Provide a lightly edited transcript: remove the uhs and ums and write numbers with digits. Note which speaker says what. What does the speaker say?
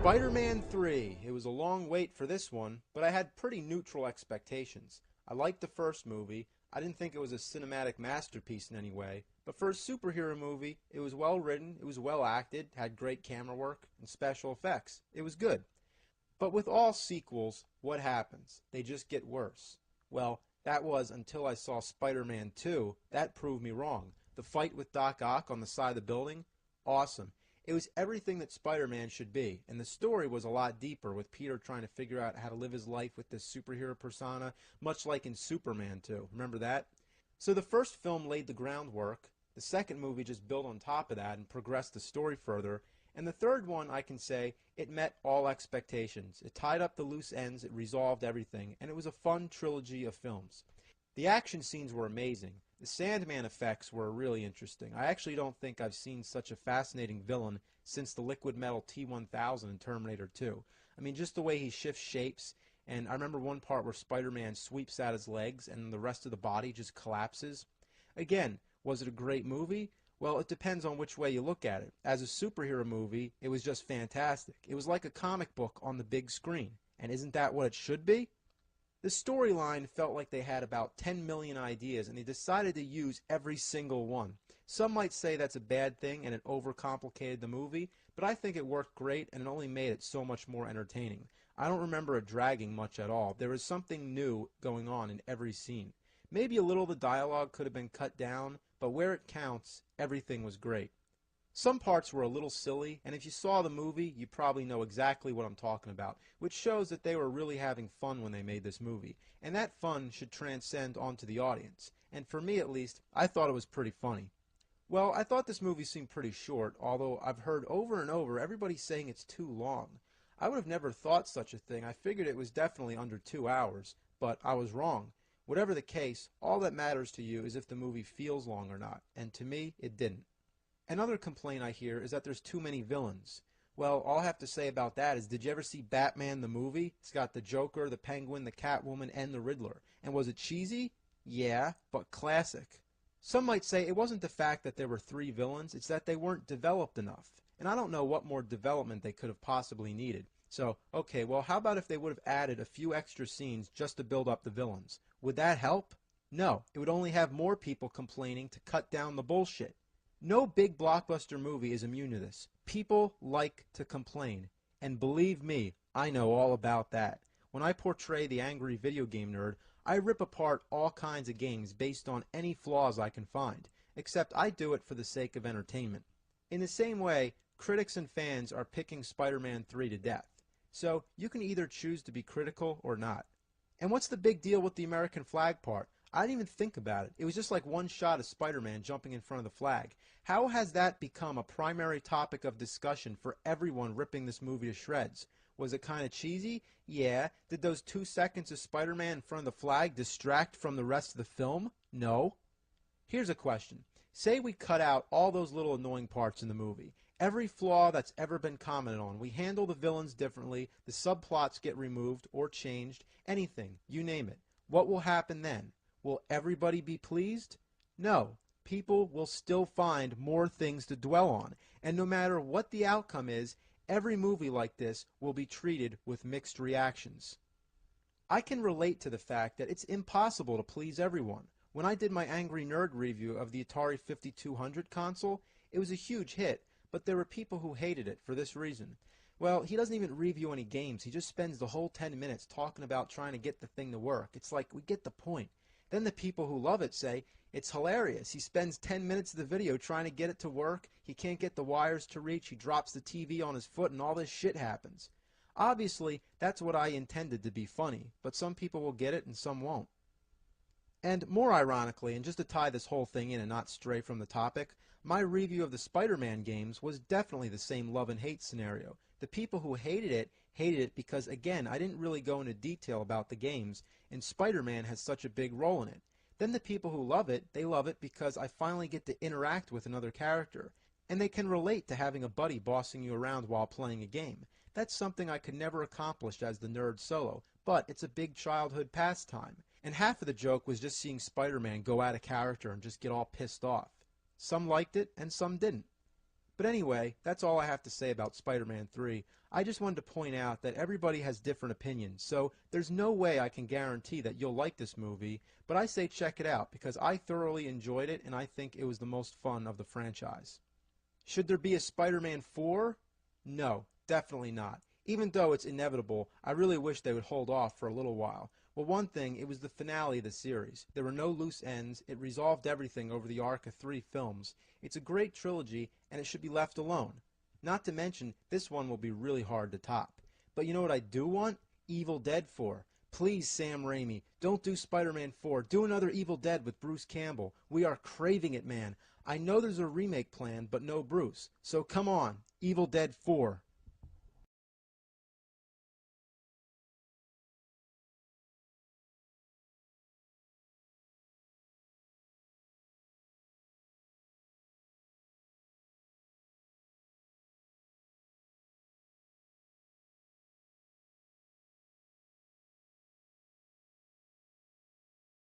Speaker 1: Spider-Man 3. It was a long wait for this one, but I had pretty neutral expectations. I liked the first movie. I didn't think it was a cinematic masterpiece in any way, but for a superhero movie, it was well written, it was well acted, had great camera work, and special effects. It was good. But with all sequels, what happens? They just get worse. Well, that was until I saw Spider-Man 2. That proved me wrong. The fight with Doc Ock on the side of the building? Awesome. It was everything that Spider-Man should be, and the story was a lot deeper, with Peter trying to figure out how to live his life with this superhero persona, much like in Superman 2. Remember that? So the first film laid the groundwork, the second movie just built on top of that and progressed the story further, and the third one, I can say, it met all expectations. It tied up the loose ends, it resolved everything, and it was a fun trilogy of films. The action scenes were amazing. The Sandman effects were really interesting. I actually don't think I've seen such a fascinating villain since the liquid metal T-1000 in Terminator 2. I mean, just the way he shifts shapes, and I remember one part where Spider-Man sweeps out his legs and the rest of the body just collapses. Again, was it a great movie? Well, it depends on which way you look at it. As a superhero movie, it was just fantastic. It was like a comic book on the big screen. And isn't that what it should be? The storyline felt like they had about 10 million ideas, and they decided to use every single one. Some might say that's a bad thing and it overcomplicated the movie, but I think it worked great and it only made it so much more entertaining. I don't remember it dragging much at all. There was something new going on in every scene. Maybe a little of the dialogue could have been cut down, but where it counts, everything was great. Some parts were a little silly, and if you saw the movie, you probably know exactly what I'm talking about, which shows that they were really having fun when they made this movie, and that fun should transcend onto the audience, and for me at least, I thought it was pretty funny. Well, I thought this movie seemed pretty short, although I've heard over and over everybody saying it's too long. I would have never thought such a thing. I figured it was definitely under 2 hours, but I was wrong. Whatever the case, all that matters to you is if the movie feels long or not, and to me, it didn't. Another complaint I hear is that there's too many villains. Well, all I have to say about that is, did you ever see Batman the movie? It's got the Joker, the Penguin, the Catwoman, and the Riddler. And was it cheesy? Yeah, but classic. Some might say it wasn't the fact that there were 3 villains, it's that they weren't developed enough. And I don't know what more development they could have possibly needed. So, okay, well, how about if they would have added a few extra scenes just to build up the villains? Would that help? No, it would only have more people complaining to cut down the bullshit. No big blockbuster movie is immune to this. People like to complain. And believe me, I know all about that. When I portray the angry video game nerd, I rip apart all kinds of games based on any flaws I can find, except I do it for the sake of entertainment. In the same way, critics and fans are picking Spider-Man 3 to death. So you can either choose to be critical or not. And what's the big deal with the American flag part? I didn't even think about it. It was just like one shot of Spider-Man jumping in front of the flag. How has that become a primary topic of discussion for everyone ripping this movie to shreds? Was it kind of cheesy? Yeah. Did those 2 seconds of Spider-Man in front of the flag distract from the rest of the film? No. Here's a question. Say we cut out all those little annoying parts in the movie. Every flaw that's ever been commented on. We handle the villains differently, the subplots get removed or changed, anything, you name it. What will happen then? Will everybody be pleased? No. People will still find more things to dwell on. And no matter what the outcome is, every movie like this will be treated with mixed reactions. I can relate to the fact that it's impossible to please everyone. When I did my Angry Nerd review of the Atari 5200 console, it was a huge hit, but there were people who hated it for this reason. Well, he doesn't even review any games. He just spends the whole 10 minutes talking about trying to get the thing to work. It's like, we get the point. Then the people who love it say, it's hilarious. He spends 10 minutes of the video trying to get it to work. He can't get the wires to reach. He drops the TV on his foot and all this shit happens. Obviously, that's what I intended to be funny, but some people will get it and some won't. And more ironically, and just to tie this whole thing in and not stray from the topic, my review of the Spider-Man games was definitely the same love and hate scenario. The people who hated it because, again, I didn't really go into detail about the games, and Spider-Man has such a big role in it. Then the people who love it, they love it because I finally get to interact with another character, and they can relate to having a buddy bossing you around while playing a game. That's something I could never accomplish as the nerd solo, but it's a big childhood pastime. And half of the joke was just seeing Spider-Man go out of character and just get all pissed off. Some liked it, and some didn't. But anyway, that's all I have to say about Spider-Man 3. I just wanted to point out that everybody has different opinions, so there's no way I can guarantee that you'll like this movie, but I say check it out because I thoroughly enjoyed it and I think it was the most fun of the franchise. Should there be a Spider-Man 4? No, definitely not. Even though it's inevitable, I really wish they would hold off for a little while. Well, one thing, it was the finale of the series. There were no loose ends, it resolved everything over the arc of 3 films. It's a great trilogy, and it should be left alone. Not to mention, this one will be really hard to top. But you know what I do want? Evil Dead 4. Please, Sam Raimi, don't do Spider-Man 4. Do another Evil Dead with Bruce Campbell. We are craving it, man. I know there's a remake planned, but no Bruce. So come on, Evil Dead 4.